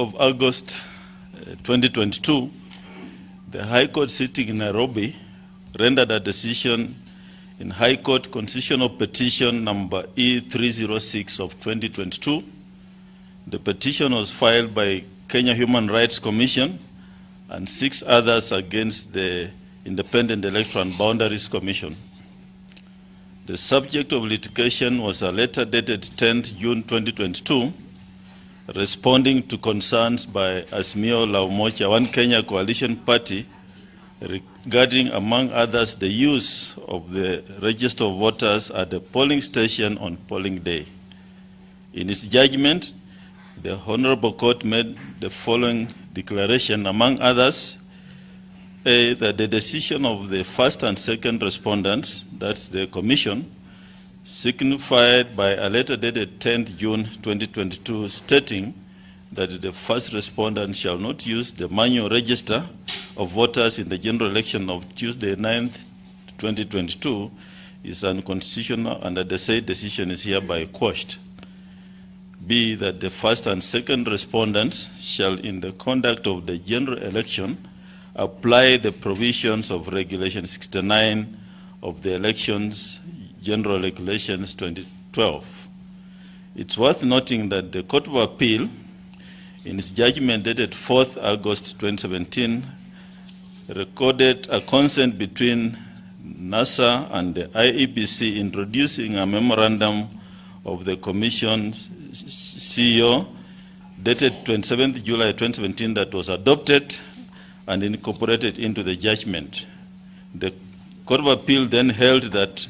of August 2022, the High Court sitting in Nairobi rendered a decision in High Court Constitutional Petition number E306 of 2022. The petition was filed by Kenya Human Rights Commission and 6 others against the Independent Electoral and Boundaries Commission. The subject of litigation was a letter dated 10th June 2022, responding to concerns by Azimio la Umoja One Kenya Coalition Party regarding, among others, the use of the register of voters at the polling station on polling day. In its judgment, the Honorable Court made the following declaration, among others, that the decision of the first and second respondents, that's the Commission, signified by a letter dated 10th June 2022 stating that the first respondent shall not use the manual register of voters in the general election of Tuesday 9th 2022 is unconstitutional and that the said decision is hereby quashed. B, that the first and second respondents shall in the conduct of the general election apply the provisions of Regulation 69 of the Elections General Regulations 2012. It's worth noting that the Court of Appeal, in its judgment dated 4th August 2017, recorded a consent between NASA and the Iebc introducing a memorandum of the Commission CEO dated 27th July 2017 that was adopted and incorporated into the judgment. The Court of Appeal then held that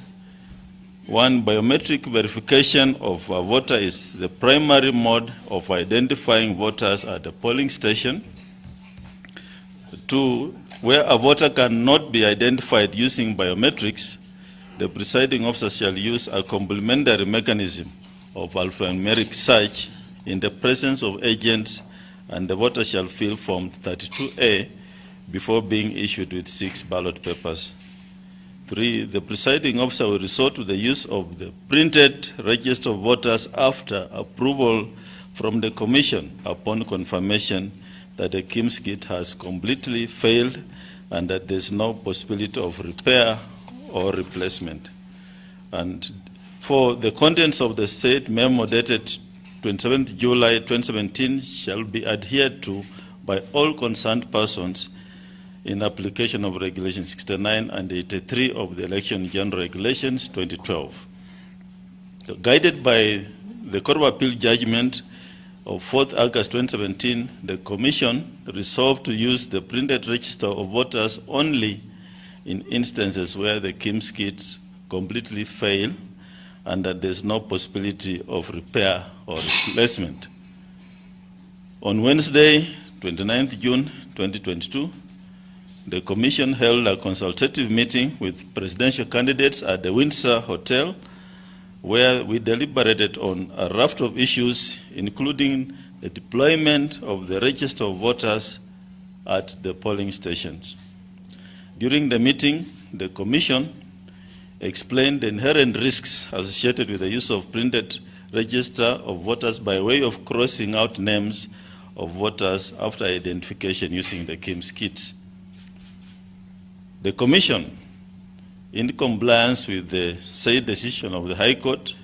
1, biometric verification of a voter is the primary mode of identifying voters at the polling station. 2, where a voter cannot be identified using biometrics, the presiding officer shall use a complementary mechanism of alphanumeric search in the presence of agents, and the voter shall fill Form 32A before being issued with 6 ballot papers. 3, the presiding officer will resort to the use of the printed register of voters after approval from the Commission upon confirmation that the KIMS kit has completely failed and that there is no possibility of repair or replacement. And 4, the contents of the said memo dated 27th July 2017 shall be adhered to by all concerned persons in application of Regulation 69 and 83 of the Election General Regulations 2012. So, guided by the Court of Appeal judgment of 4th August 2017, the Commission resolved to use the printed register of voters only in instances where the KIMS kits completely fail and that there is no possibility of repair or replacement. On Wednesday, 29th June 2022, the Commission held a consultative meeting with presidential candidates at the Windsor Hotel, where we deliberated on a raft of issues, including the deployment of the register of voters at the polling stations. During the meeting, the Commission explained the inherent risks associated with the use of printed register of voters by way of crossing out names of voters after identification using the KIMS kits. The Commission, in compliance with the said decision of the High Court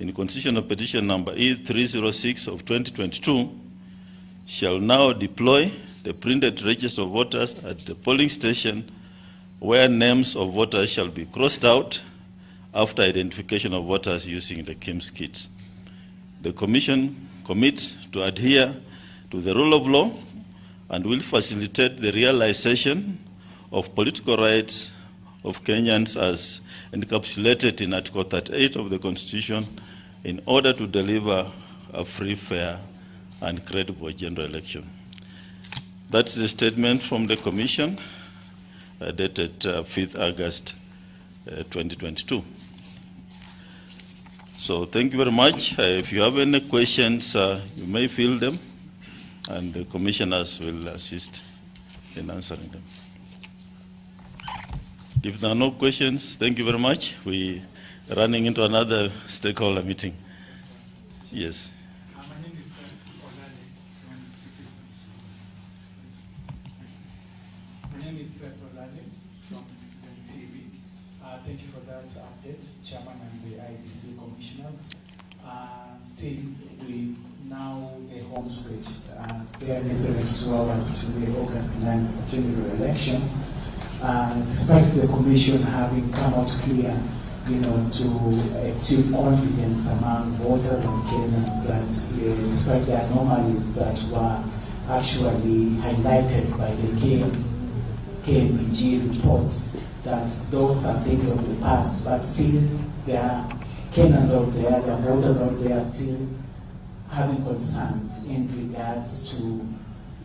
in Constitutional Petition number E306 of 2022, shall now deploy the printed register of voters at the polling station where names of voters shall be crossed out after identification of voters using the KIMS kits. The Commission commits to adhere to the rule of law and will facilitate the realization of political rights of Kenyans as encapsulated in Article 38 of the Constitution in order to deliver a free, fair, and credible general election. That's the statement from the Commission dated 5th August 2022. So thank you very much. If you have any questions, you may field them, and the commissioners will assist in answering them. If there are no questions, thank you very much. We're running into another stakeholder meeting. Yes. My name is Thank you for that update, Chairman and the Iebc commissioners. Still, the home stretch, barely 72 hours to the August 9th general election. Despite the commission having come out clear, to exude confidence among voters and Kenyans that despite the anomalies that were actually highlighted by the KMPG reports, that those are things of the past, but still there are Kenyans out there, there are voters out there still having concerns in regards to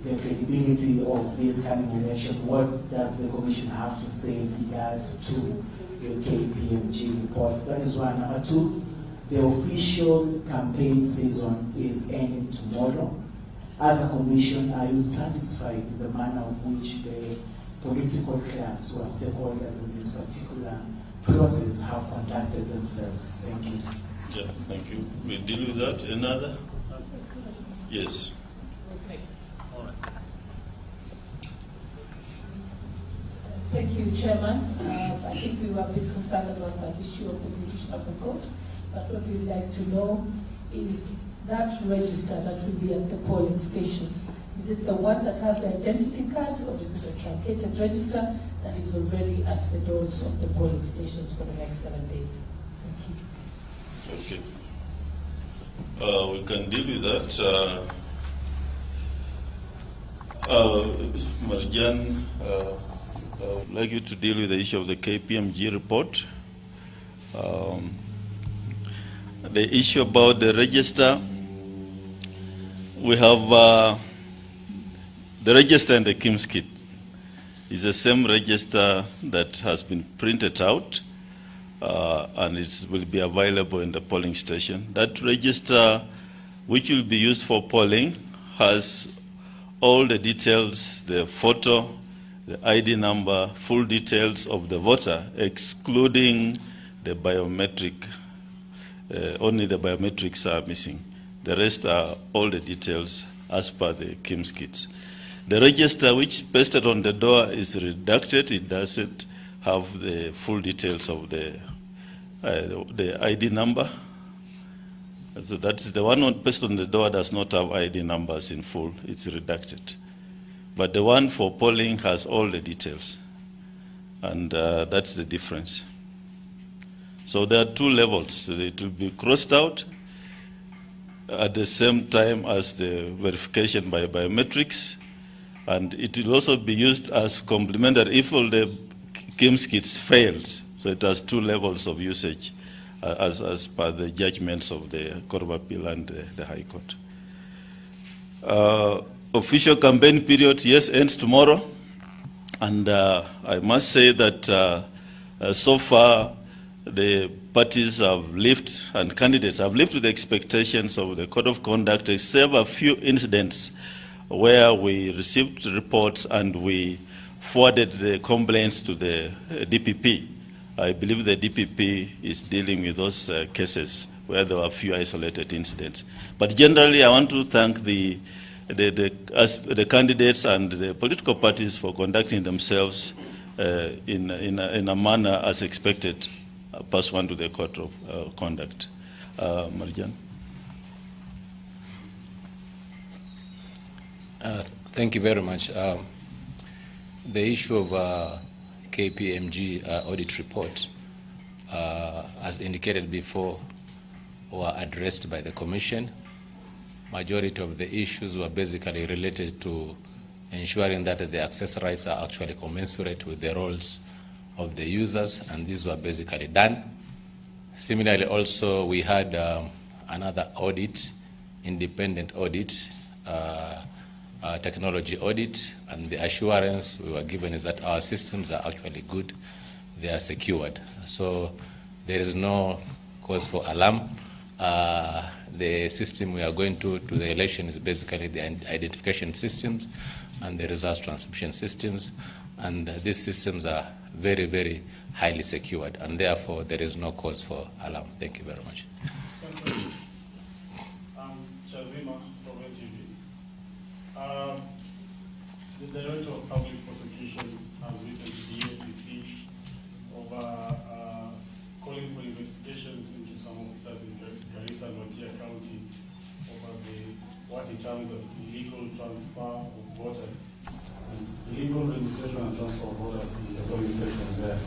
the credibility of this coming election. What does the Commission have to say in regards to the KPMG reports? That is one. Number two, the official campaign season is ending tomorrow. As a Commission, are you satisfied with the manner of which the political class who are stakeholders in this particular process have conducted themselves? Thank you. Yeah, thank you. We deal with that. Another? Yes. Who's next? All right. Thank you, Chairman. I think we were a bit concerned about that issue of the decision of the court, but what we'd like to know is that register that will be at the polling stations. Is it the one that has the identity cards, or is it a truncated register that is already at the doors of the polling stations for the next 7 days? Thank you. Okay. We can deal with that. Marjan, I would like you to deal with the issue of the KPMG report. The issue about the register, we have the register and the KIMS kit is the same register that has been printed out and it will be available in the polling station. That register, which will be used for polling, has all the details, the photo, the ID number, full details of the voter, excluding the biometric. Only the biometrics are missing. The rest are all the details as per the KIMS kit. The register which pasted on the door is redacted. It doesn't have the full details of the ID number. So that's the one pasted on the door does not have ID numbers in full. It's redacted. But the one for polling has all the details. And that's the difference. So there are two levels. It will be crossed out at the same time as the verification by biometrics. And it will also be used as complementary if all the KIMS kits failed. So it has two levels of usage as per the judgments of the Court of Appeal and the High Court. Official campaign period, yes, ends tomorrow. And I must say that so far the parties have lived and candidates have lived with the expectations of the Code of Conduct, except a few incidents where we received reports and we forwarded the complaints to the DPP. I believe the DPP is dealing with those cases where there were a few isolated incidents. But generally, I want to thank the candidates and the political parties for conducting themselves in a manner as expected, pursuant to the Code of Conduct. Marjan. Thank you very much. The issue of KPMG audit report, as indicated before, were addressed by the Commission. Majority of the issues were basically related to ensuring that the access rights are actually commensurate with the roles of the users, and these were basically done. Similarly, also, we had another audit, independent audit, technology audit, and the assurance we were given is that our systems are actually good, they are secured. So there is no cause for alarm. The system we are going to the election is basically the identification systems and the results transmission systems, and these systems are very, very highly secured, and therefore there is no cause for alarm. Thank you very much. Chazima from NTV. The Director of Public Prosecutions has written to the EFCC over terms as illegal transfer of voters and illegal registration and transfer of voters in the polling stations there.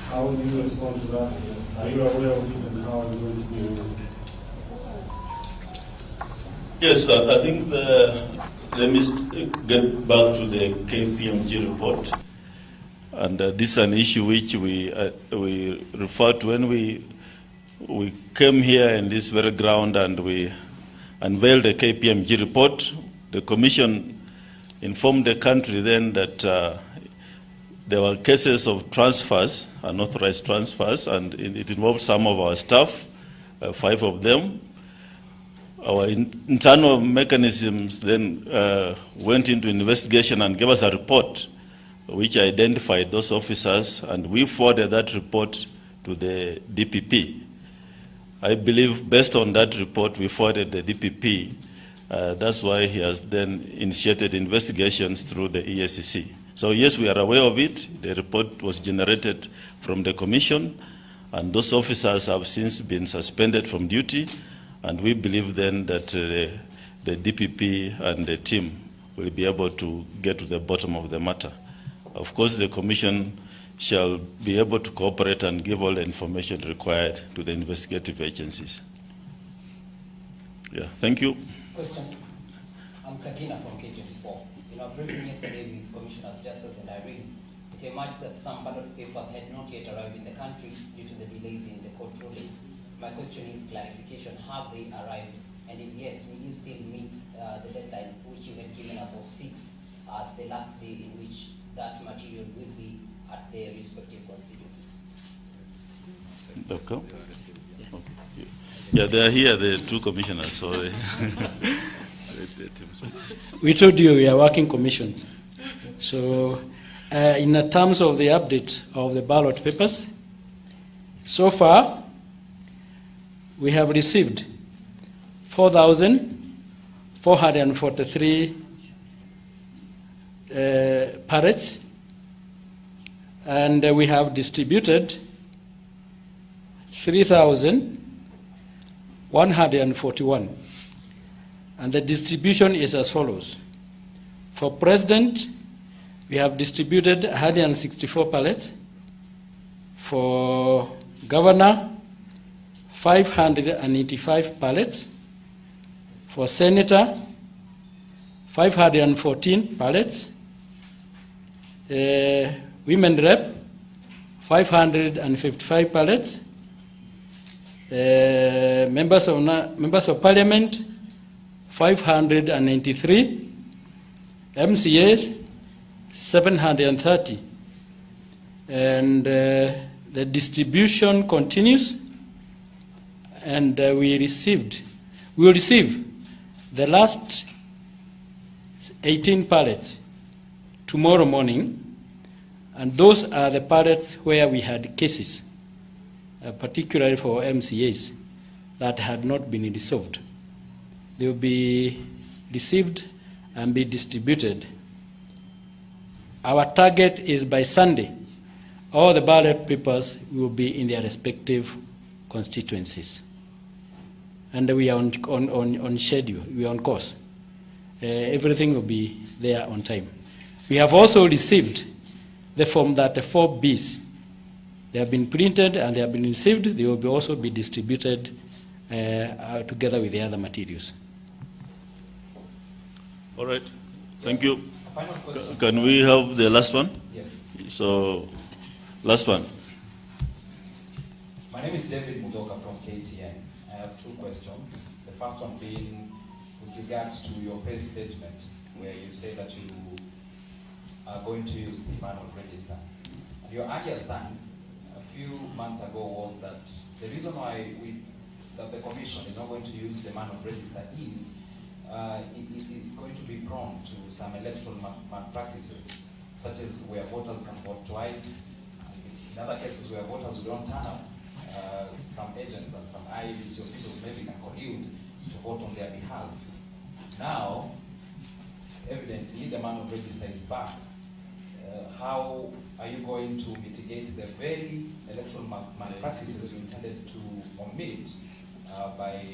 How will you respond to that? Are you aware of it, and how are you going to deal with it? Yes, I think let me get back to the KPMG report. And this is an issue which we referred to when we came here in this very ground and we unveiled the KPMG report. The Commission informed the country then that there were cases of transfers, unauthorized transfers, and it involved some of our staff, 5 of them. Our internal mechanisms then went into investigation and gave us a report which identified those officers, and we forwarded that report to the DPP. I believe based on that report we forwarded the DPP, that's why he has then initiated investigations through the EACC. So yes, we are aware of it. The report was generated from the Commission, and those officers have since been suspended from duty, and we believe then that the DPP and the team will be able to get to the bottom of the matter. Of course, the Commission shall be able to cooperate and give all the information required to the investigative agencies. Yeah, thank you. Question. I'm Kakina from K24. In our briefing yesterday with Commissioners Justice and Irene, it emerged that some ballot papers had not yet arrived in the country due to the delays in the court rulings. My question is clarification, have they arrived? And if yes, will you still meet the deadline which you had given us of 6th as the last day in which that material will be at their respective constituencies? Okay. Yeah, they are here, the 2 commissioners. So we told you we are working commission. So in the terms of the update of the ballot papers, so far we have received 4,443 pallets, and we have distributed 3,141. And the distribution is as follows. For President, we have distributed 164 pallets. For Governor, 585 pallets. For Senator, 514 pallets. Women Rep, 555 pallets. Members of Parliament, 593. MCAs, 730. And the distribution continues. And we will receive the last 18 pallets tomorrow morning, and those are the pallets where we had cases, particularly for MCAs that had not been resolved. They will be received and be distributed. Our target is by Sunday, all the ballot papers will be in their respective constituencies. And we are on schedule, we are on course. Everything will be there on time. We have also received the Form 34Bs. They have been printed and they have been received. They will also be distributed together with the other materials. All right, thank you. Final question. Can we have the last one? Yes. So, last one. My name is David Mudoka from KTN. I have 2 questions. The first one being with regards to your press statement, where you say that you are going to use the manual register. Your earlier stand a few months ago was that the reason why that the Commission is not going to use the manual register is it's going to be prone to some electoral malpractices, such as where voters can vote twice. In other cases where voters who don't turn up, some agents and some Iebc officials maybe can collude to vote on their behalf. Now, evidently, the manual register is back. How are you going to mitigate the very electoral malpractices you intended to omit by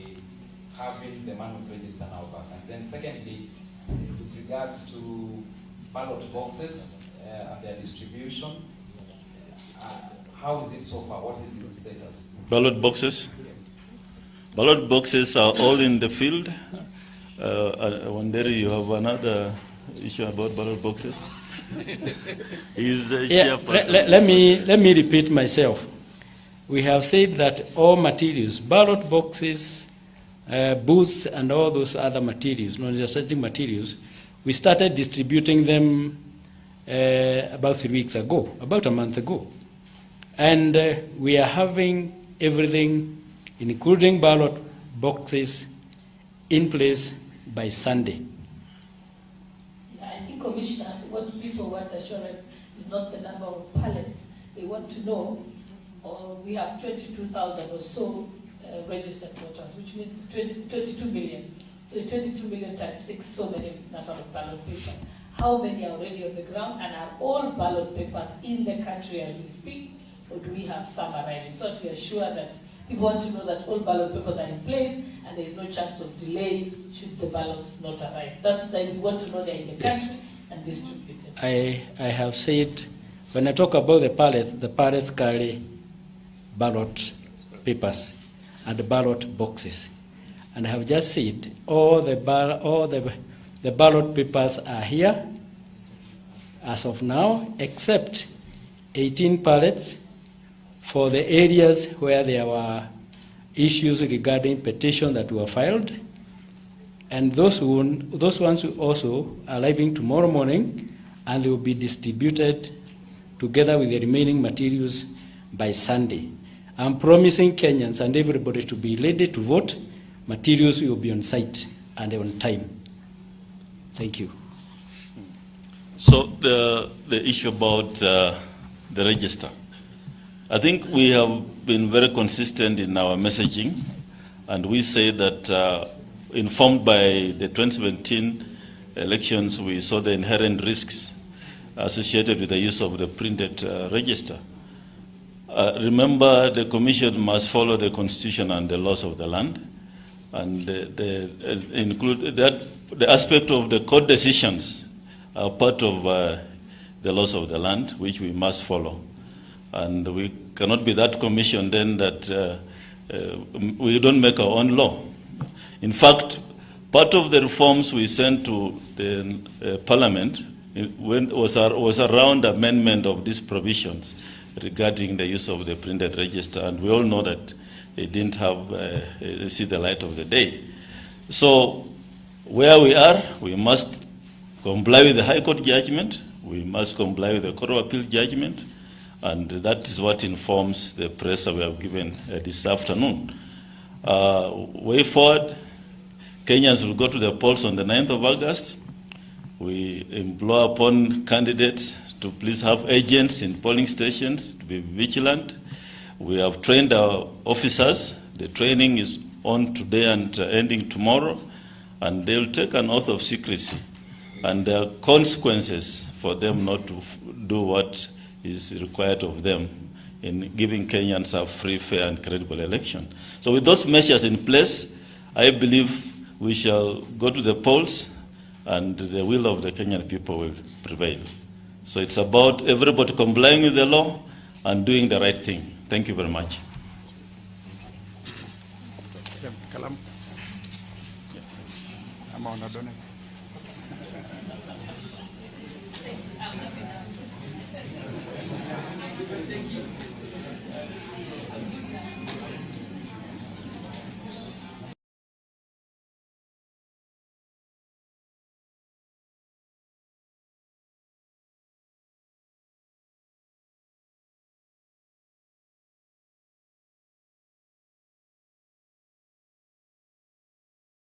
having the manuals register now back? And then secondly, with regards to ballot boxes and their distribution, how is it so far? What is its status? Ballot boxes? Yes. Ballot boxes are all in the field. Wanderi, you have another issue about ballot boxes? He's the chairperson. Let me repeat myself. We have said that all materials, ballot boxes, booths, and all those other materials, non-legislative materials, we started distributing them about 3 weeks ago, about a month ago. And we are having everything, including ballot boxes, in place by Sunday. I think, Commissioner, what people want assurance is not the number of pallets. They want to know, we have 22,000 or so registered voters, which means it's 22 million. So 22 million times 6, so many number of ballot papers. How many are already on the ground, and are all ballot papers in the country as we speak, or do we have some arriving? So that we are sure that people want to know that all ballot papers are in place and there is no chance of delay should the ballots not arrive. That's the, we want to know they're in the country and distributed. I have said, when I talk about the pallets carry ballot papers and ballot boxes. And I have just said all the ballot papers are here as of now, except 18 pallets for the areas where there were issues regarding petitions that were filed. And those ones will also arriving tomorrow morning, and they will be distributed together with the remaining materials by Sunday. I'm promising Kenyans and everybody to be ready to vote. Materials will be on site and on time. Thank you. So the issue about the register. I think we have been very consistent in our messaging, and we say that informed by the 2017 elections, we saw the inherent risks associated with the use of the printed register. Remember, the Commission must follow the Constitution and the laws of the land, and include that the aspect of the court decisions are part of the laws of the land, which we must follow. And we cannot be that commission then that we don't make our own law. In fact, part of the reforms we sent to the Parliament was around amendment of these provisions regarding the use of the printed register, and we all know that it didn't have see the light of the day. So where we are, we must comply with the High Court judgment, we must comply with the Court of Appeal judgment, and that is what informs the press that we have given this afternoon. Way forward, Kenyans will go to the polls on the 9th of August. We implore upon candidates to please have agents in polling stations, to be vigilant. We have trained our officers. The training is on today and ending tomorrow, and they will take an oath of secrecy. And there are consequences for them not to do what is required of them in giving Kenyans a free, fair, and credible election. So with those measures in place, I believe we shall go to the polls and the will of the Kenyan people will prevail. So it's about everybody complying with the law and doing the right thing. Thank you very much.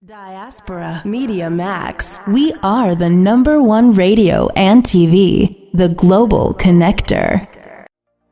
Diaspora Media Max. We are the #1 radio and TV, the global connector.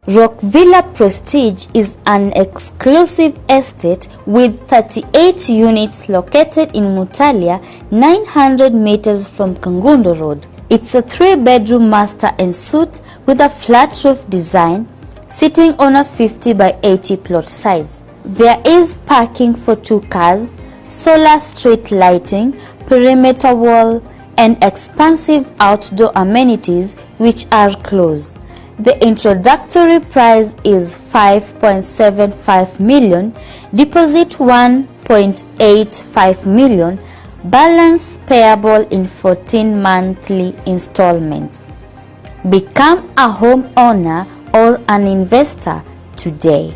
Rockvilla Prestige is an exclusive estate with 38 units located in Mutalia, 900 meters from Kangundo Road. It's a 3-bedroom master and suite with a flat roof design, sitting on a 50 by 80 plot size. There is parking for 2 cars, solar street lighting, perimeter wall, and expansive outdoor amenities which are closed. The introductory price is 5.75 million, deposit 1.85 million, balance payable in 14 monthly installments. Become a homeowner or an investor today.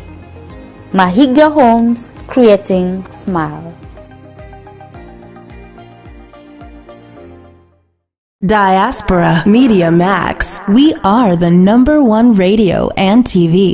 Mahiga Homes, creating smile. Diaspora Media Max. We are the #1 radio and TV.